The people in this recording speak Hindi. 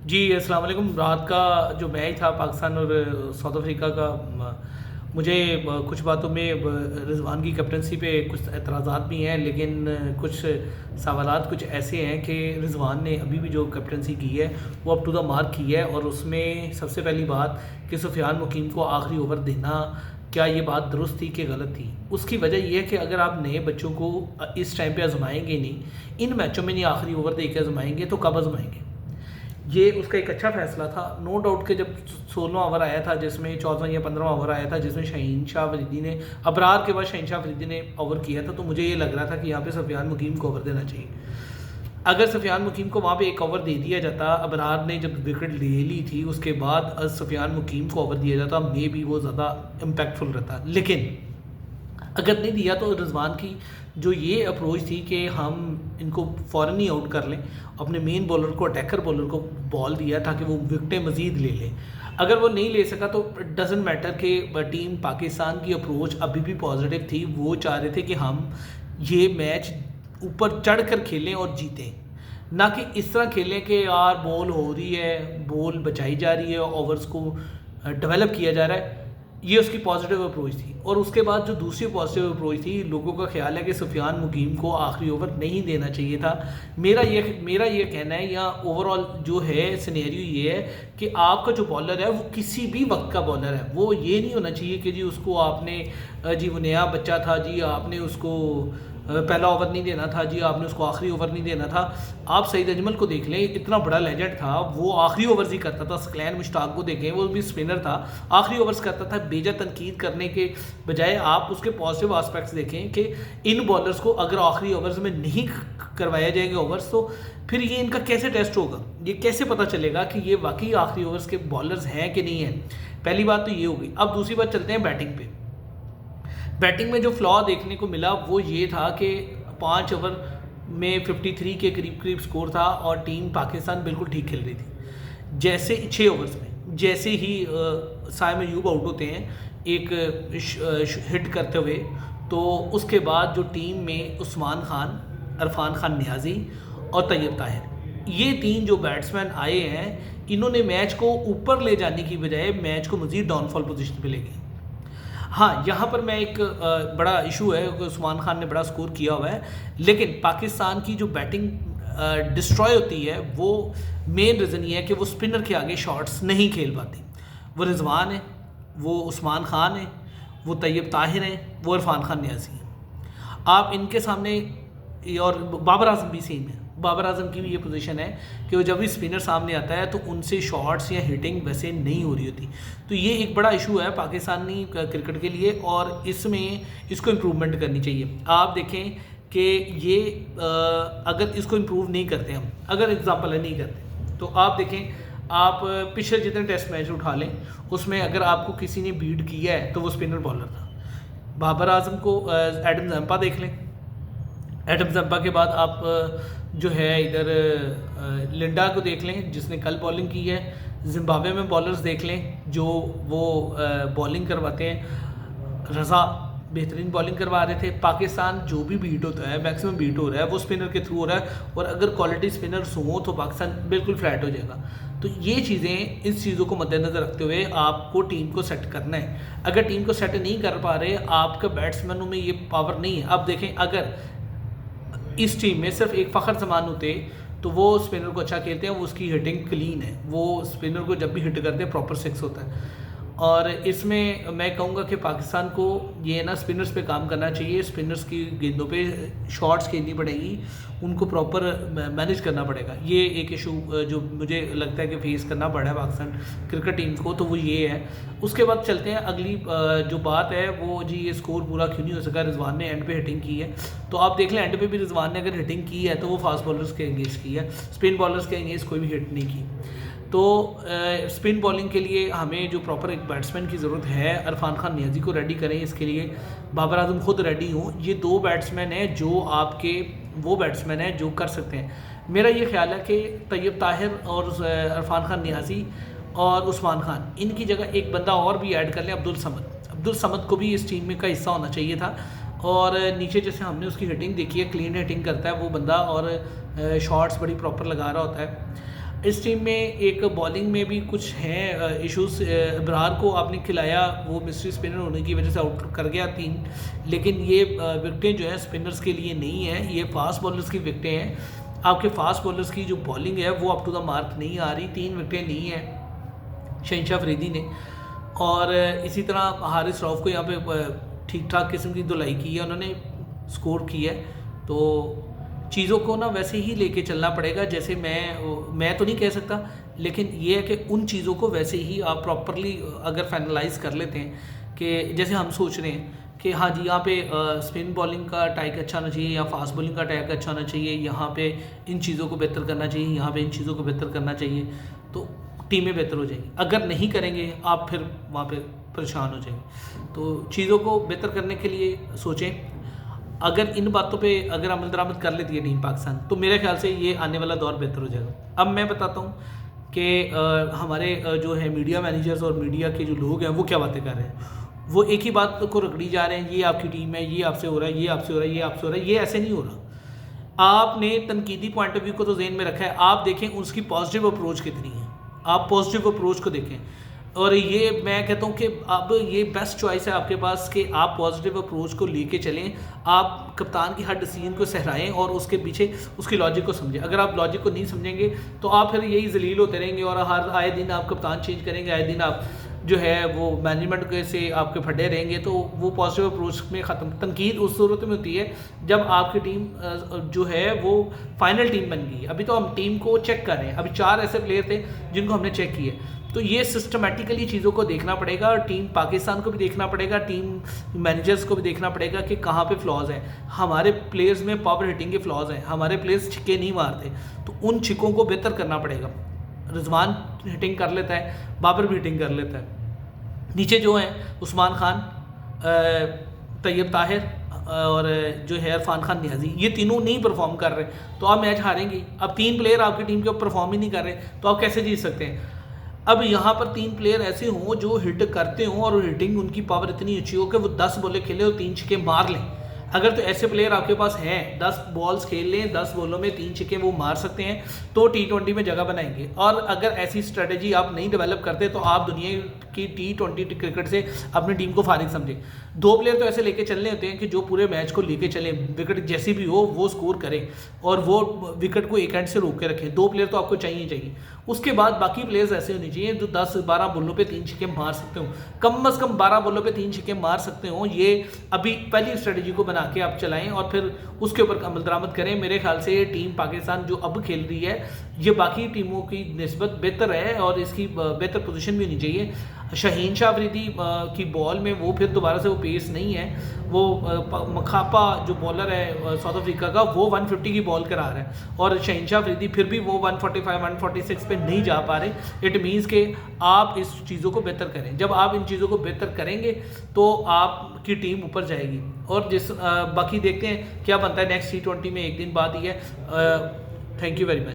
जी, अस्सलाम वालेकुम। रात का जो मैच था पाकिस्तान और साउथ अफ्रीका का, मुझे कुछ बातों में रिजवान की कैप्टनसी पे कुछ एतराज़ात भी हैं, लेकिन कुछ सवालात कुछ ऐसे हैं कि रिजवान ने अभी भी जो कैप्टनसी की है वो अप टू द मार्क की है। और उसमें सबसे पहली बात कि सुफियान मुकीम को आखिरी ओवर देना, क्या ये बात दुरुस्त थी कि गलत थी? उसकी वजह ये है कि अगर आप नए बच्चों को इस टाइम पे आजमाएंगे नहीं, इन मैचों में नहीं आखिरी ओवर दे के आजमाएंगे तो कब आजमाएंगे? ये उसका एक अच्छा फ़ैसला था। नो डाउट कि जब 16वां ओवर आया था, जिसमें 14वां या 15वां ओवर आया था, जिसमें शाहीन शाह अफरीदी ने, अबरार के बाद शाहीन शाह अफरीदी ने ओवर किया था, तो मुझे ये लग रहा था कि यहाँ पे सुफियान मुकीम को ओवर देना चाहिए। अगर सुफियान मुकीम को वहाँ पे एक ओवर दे दिया जाता, अबरार ने जब विकेट ले ली थी उसके बाद सुफियान मुकीम को ओवर दिया जाता, मे बी वो ज़्यादा इम्पैक्टफुल रहता। लेकिन अगर नहीं दिया तो रिजवान की जो ये अप्रोच थी कि हम इनको फ़ौरन ही आउट कर लें, अपने मेन बॉलर को, अटैकर बॉलर को बॉल दिया ताकि वो विकटें मज़ीद ले लें। अगर वो नहीं ले सका तो डजेंट मैटर कि टीम पाकिस्तान की अप्रोच अभी भी पॉजिटिव थी। वो चाह रहे थे कि हम ये मैच ऊपर चढ़ कर खेलें और जीतें, ना कि इस तरह खेलें कि यार बॉल हो रही है, बॉल बचाई जा रही है, ओवर्स को डेवलप किया जा रहा है। ये उसकी पॉजिटिव अप्रोच थी। और उसके बाद जो दूसरी पॉजिटिव अप्रोच थी, लोगों का ख्याल है कि सुफियान मुकीम को आखिरी ओवर नहीं देना चाहिए था। मेरा ये कहना है, या ओवरऑल जो है सिनेरियो ये है कि आपका जो बॉलर है वो किसी भी वक्त का बॉलर है। वो ये नहीं होना चाहिए कि जी उसको आपने, जी वो नया बच्चा था, जी आपने उसको पहला ओवर नहीं देना था, जी आपने उसको आखिरी ओवर नहीं देना था। आप सईद अजमल को देख लें, इतना बड़ा लेजेंड था, वो आखिरी ओवर्स ही करता था। सकलैन मुश्ताक को देखें, वो भी स्पिनर था, आखिरी ओवर्स करता था। बेजा तनकीद करने के बजाय आप उसके पॉजिटिव आस्पेक्ट्स देखें कि इन बॉलर्स को अगर आखिरी ओवर्स में नहीं करवाया जाएगा ओवर्स, तो फिर ये इनका कैसे टेस्ट होगा? ये कैसे पता चलेगा कि ये वाकई आखिरी ओवर्स के बॉलर्स हैं कि नहीं हैं? पहली बात तो ये होगी। अब दूसरी बात, चलते हैं बैटिंग पे। बैटिंग में जो फ्लॉ देखने को मिला वो ये था कि 5 ओवर में 53 के करीब करीब स्कोर था और टीम पाकिस्तान बिल्कुल ठीक खेल रही थी। जैसे 6 ओवर्स में जैसे ही साइम अयूब आउट होते हैं एक हिट करते हुए, तो उसके बाद जो टीम में उस्मान खान, इरफान खान नियाज़ी और तैयब ताहिर, ये 3 जो बैट्समैन आए हैं, इन्होंने मैच को ऊपर ले जाने की बजाय मैच को मज़ीद डाउनफॉल पोजीशन पे ले गए। हाँ, यहाँ पर मैं एक बड़ा इशू है कि उस्मान खान ने बड़ा स्कोर किया हुआ है, लेकिन पाकिस्तान की जो बैटिंग डिस्ट्रॉय होती है, वो मेन रीज़न ये है कि वो स्पिनर के आगे शॉट्स नहीं खेल पाती। वो रिजवान है, वो उस्मान खान है, वो तैयब ताहिर हैं, वो इरफान खान नियाज़ी हैं। आप इनके सामने, और बाबर आजम भी सेम है। बाबर आजम की भी ये पोजीशन है कि वो जब भी स्पिनर सामने आता है तो उनसे शॉट्स या हिटिंग वैसे नहीं हो रही होती। तो ये एक बड़ा इशू है पाकिस्तानी क्रिकेट के लिए, और इसमें इसको इम्प्रूवमेंट करनी चाहिए। आप देखें कि ये अगर इसको इम्प्रूव नहीं करते, हम अगर एग्जांपल है नहीं करते, तो आप देखें, आप पिछले जितने टेस्ट मैच उठा लें, उसमें अगर आपको किसी ने बीट किया है तो वो स्पिनर बॉलर था। बाबर आजम को, एडम जम्पा देख लें, एडम जम्पा के बाद आप जो है इधर लिंडा को देख लें जिसने कल बॉलिंग की है। जिम्बाब्वे में बॉलर्स देख लें जो वो बॉलिंग करवाते हैं। रज़ा बेहतरीन बॉलिंग करवा रहे थे। पाकिस्तान जो भी बीट होता है, मैक्सिमम बीट हो रहा है वो स्पिनर के थ्रू हो रहा है, और अगर क्वालिटी स्पिनर्स हो तो पाकिस्तान बिल्कुल फ्लैट हो जाएगा। तो ये चीज़ें, इस चीज़ों को मद्देनज़र रखते हुए आपको टीम को सेट करना है। अगर टीम को सेट नहीं कर पा रहे, आपके बैट्समैनों में ये पावर नहीं है। अब देखें, अगर इस टीम में सिर्फ एक फ़खर जमान होते तो वो स्पिनर को अच्छा खेलते हैं, वो उसकी हिटिंग क्लीन है, वो स्पिनर को जब भी हिट करते हैं प्रॉपर 6 होता है। और इसमें मैं कहूँगा कि पाकिस्तान को ये ना स्पिनर्स पे काम करना चाहिए। स्पिनर्स की गेंदों पे शॉट्स खेलनी पड़ेगी, उनको प्रॉपर मैनेज करना पड़ेगा। ये एक इशू जो मुझे लगता है कि फेस करना पड़ा है पाकिस्तान क्रिकेट टीम को, तो वो ये है। उसके बाद चलते हैं अगली जो बात है, वो जी ये स्कोर पूरा क्यों नहीं हो सका। रिजवान ने एंड पे हिटिंग की है, तो आप देख लें एंड पे भी रिजवान ने अगर हिटिंग की है तो वो फास्ट बॉलर्स के अगेंस्ट की है, स्पिन बॉलर्स के अगेंस्ट कोई भी हिट नहीं की। तो स्पिन बॉलिंग के लिए हमें जो प्रॉपर एक बैट्समैन की ज़रूरत है, इरफान खान नियाज़ी को रेडी करें। इसके लिए बाबर आजम खुद रेडी हों। ये 2 बैट्समैन हैं जो आपके वो बैट्समैन हैं जो कर सकते हैं। मेरा ये ख्याल है कि तैयब ताहिर और इरफान खान नियाज़ी और उस्मान खान, इनकी जगह एक बंदा और भी ऐड कर लें, अब्दुल समद। अब्दुल समद को भी इस टीम में का हिस्सा होना चाहिए था। और नीचे जैसे हमने उसकी हिटिंग देखी है, क्लीन हिटिंग करता है वो बंदा, और शॉट्स बड़ी प्रॉपर लगा रहा होता है। इस टीम में एक बॉलिंग में भी कुछ हैं इश्यूज। इब्रार को आपने खिलाया, वो मिस्ट्री स्पिनर होने की वजह से आउट कर गया 3, लेकिन ये विकटें जो हैं स्पिनर्स के लिए नहीं है, ये फास्ट बॉलर्स की विकटें हैं। आपके फास्ट बॉलर्स की जो बॉलिंग है वो अप टू द मार्क नहीं आ रही, 3 विकटें नहीं हैं शहनशाह अफरीदी ने। और इसी तरह हारिस रऊफ़ को यहाँ पे ठीक ठाक किस्म की धुलाई की है उन्होंने, स्कोर किया है। तो चीज़ों को ना वैसे ही लेके चलना पड़ेगा जैसे मैं तो नहीं कह सकता, लेकिन ये है कि उन चीज़ों को वैसे ही आप प्रॉपरली अगर फाइनलाइज कर लेते हैं कि जैसे हम सोच रहे हैं कि हाँ जी यहाँ पे स्पिन बॉलिंग का अटैक अच्छा होना चाहिए या फास्ट बॉलिंग का अटैक अच्छा होना चाहिए, यहाँ पे इन चीज़ों को बेहतर करना चाहिए, यहाँ पे इन चीज़ों को बेहतर करना चाहिए, तो टीमें बेहतर हो जाएंगी। अगर नहीं करेंगे आप फिर वहाँ पे परेशान हो जाएंगे। तो चीज़ों को बेहतर करने के लिए सोचें। अगर इन बातों पे अगर अमल दरामद कर लेती है टीम पाकिस्तान, तो मेरे ख्याल से ये आने वाला दौर बेहतर हो जाएगा। अब मैं बताता हूँ कि हमारे जो है मीडिया मैनेजर्स और मीडिया के जो लोग हैं वो क्या बातें कर रहे हैं। वो एक ही बात को रगड़ी जा रहे हैं, ये आपकी टीम है, ये आपसे हो रहा है, ये आपसे हो रहा है, ये आपसे हो रहा है। ये ऐसे नहीं हो रहा। आपने तनकीदी पॉइंट ऑफ व्यू को तो ज़हन में रखा है, आप देखें उसकी पॉजिटिव अप्रोच कितनी है, आप पॉजिटिव अप्रोच को देखें। और ये मैं कहता हूँ कि अब ये बेस्ट चॉइस है आपके पास कि आप पॉजिटिव अप्रोच को लेके चलें। आप कप्तान की हर डिसीजन को सहराएं और उसके पीछे उसकी लॉजिक को समझें। अगर आप लॉजिक को नहीं समझेंगे तो आप फिर यही जलील होते रहेंगे और हर आए दिन आप कप्तान चेंज करेंगे, आए दिन आप जो है वो मैनेजमेंट के से आपके फटे रहेंगे, तो वो पॉजिटिव अप्रोच में ख़त्म। तनकीद उस सूरत में होती है जब आपकी टीम जो है वो फाइनल टीम बन गई। अभी तो हम टीम को चेक कर रहे हैं, अभी 4 ऐसे प्लेयर थे जिनको हमने चेक किए। तो ये सिस्टमेटिकली चीज़ों को देखना पड़ेगा और टीम पाकिस्तान को भी देखना पड़ेगा, टीम मैनेजर्स को भी देखना पड़ेगा कि कहाँ पे फ्लॉज हैं। हमारे प्लेयर्स में पावर हिटिंग के फ्लॉज हैं, हमारे प्लेयर्स छिक्के नहीं मारते, तो उन छिक्कों को बेहतर करना पड़ेगा। रिजवान हिटिंग कर लेता है, बाबर भी हिटिंग कर लेता है। नीचे जो हैं उस्मान खान, तैयब ताहिर और जो है इरफान खान नियाजी, ये तीनों नहीं परफॉर्म कर रहे, तो आप मैच हारेंगे। अब 3 प्लेयर आपकी टीम के परफॉर्म ही नहीं कर रहे, तो आप कैसे जीत सकते हैं। अब यहाँ पर 3 प्लेयर ऐसे हों जो हिट करते हों और हिटिंग उनकी पावर इतनी अच्छी हो कि वो 10 बॉलें खेले और 3 छक्के मार लें। अगर तो ऐसे प्लेयर आपके पास हैं, 10 बॉल्स खेल लें, 10 बॉलों में 3 छक्के वो मार सकते हैं, तो T20 में जगह बनाएंगे। और अगर ऐसी स्ट्रेटेजी आप नहीं डेवलप करते तो आप दुनिया की T20 क्रिकेट से अपनी टीम को फारिग समझें। 2 प्लेयर तो ऐसे लेके चलने होते हैं कि जो पूरे मैच को लेके चलें, विकेट जैसी भी हो वो स्कोर करें और वो विकेट को एक एंड से रोक के रखें। 2 प्लेयर तो आपको चाहिए। उसके बाद बाकी प्लेयर्स ऐसे होने चाहिए जो 10-12 बॉलों पे 3 छक्के मार सकते हो, कम से कम 12 बॉलों पे 3 छक्के मार सकते हो। ये अभी पहली स्ट्रेटजी को बना के आप चलाएं और फिर उसके ऊपर अमल दरामद करें। मेरे ख्याल से टीम पाकिस्तान जो अब खेल रही है ये बाकी टीमों की निस्बत बेहतर है और इसकी बेहतर पोजीशन भी होनी चाहिए। शहनशाह अफरीदी की बॉल में वो फिर दोबारा से वो पेस नहीं है, वो मखापा जो बॉलर है साउथ अफ्रीका का वो 150 की बॉल करा रहा है और शहनशाह अफरीदी फिर भी वो 145-146 पे नहीं जा पा रहे। इट मीन्स कि आप इस चीज़ों को बेहतर करें। जब आप इन चीज़ों को बेहतर करेंगे तो आपकी टीम ऊपर जाएगी। और बाकी देखते हैं क्या बनता है नेक्स्ट T20 में, एक दिन बाद ही है। Thank you very much.